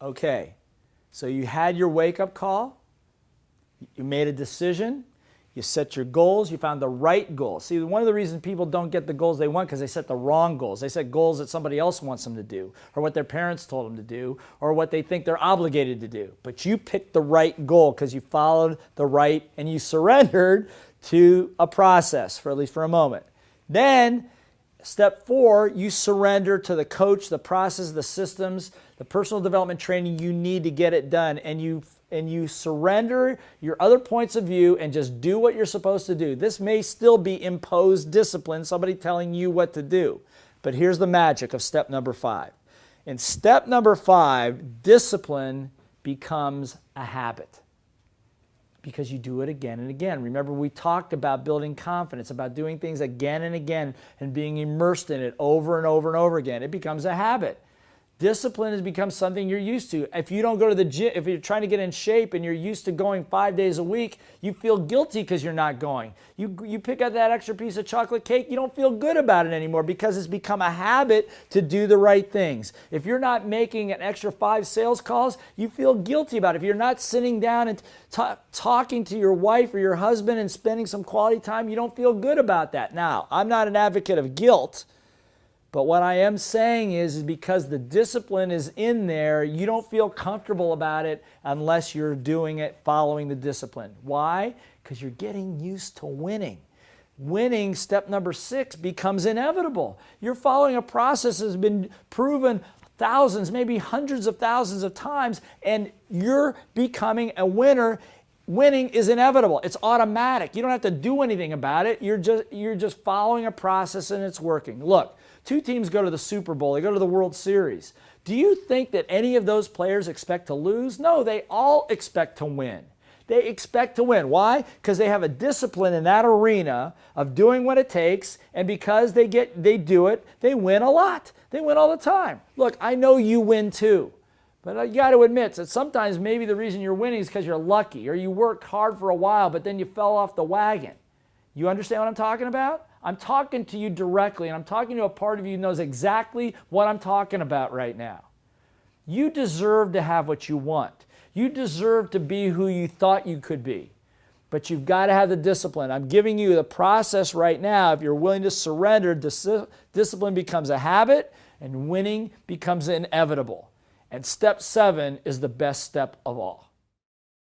Okay, so you had your wake-up call, you made a decision, you set your goals, you found the right goal. See, one of the reasons people don't get the goals they want because they set the wrong goals. They set goals that somebody else wants them to do, or what their parents told them to do, or what they think they're obligated to do. But you picked the right goal because you followed the right and you surrendered to a process, for at least for a moment. Then, step 4, you surrender to the coach, the process, the systems, the personal development training you need to get it done. And you surrender your other points of view and just do what you're supposed to do. This may still be imposed discipline, somebody telling you what to do. But here's the magic of step number 5. In step number 5, discipline becomes a habit, because you do it again and again. Remember, we talked about building confidence, about doing things again and again and being immersed in it over and over and over again. It becomes a habit. Discipline has become something you're used to. If you don't go to the gym, if you're trying to get in shape and you're used to going 5 days a week, you feel guilty because you're not going. You pick up that extra piece of chocolate cake, you don't feel good about it anymore because it's become a habit to do the right things. If you're not making an extra 5 sales calls, you feel guilty about it. If you're not sitting down and talking to your wife or your husband and spending some quality time, you don't feel good about that. Now, I'm not an advocate of guilt. But what I am saying is because the discipline is in there, you don't feel comfortable about it unless you're doing it following the discipline. Why? Because you're getting used to winning. Winning, step number 6, becomes inevitable. You're following a process that has been proven thousands, maybe hundreds of thousands of times, and you're becoming a winner. Winning is inevitable. It's automatic. You don't have to do anything about it. You're just following a process and it's working. Look, 2 teams go to the Super Bowl. They go to the World Series. Do you think that any of those players expect to lose? No, they all expect to win. They expect to win. Why? Because they have a discipline in that arena of doing what it takes, and because they do it, they win a lot. They win all the time. Look, I know you win too. But you got to admit that sometimes maybe the reason you're winning is because you're lucky, or you worked hard for a while, but then you fell off the wagon. You understand what I'm talking about? I'm talking to you directly, and I'm talking to a part of you who knows exactly what I'm talking about right now. You deserve to have what you want. You deserve to be who you thought you could be. But you've got to have the discipline. I'm giving you the process right now. If you're willing to surrender, discipline becomes a habit, and winning becomes inevitable. And step 7 is the best step of all.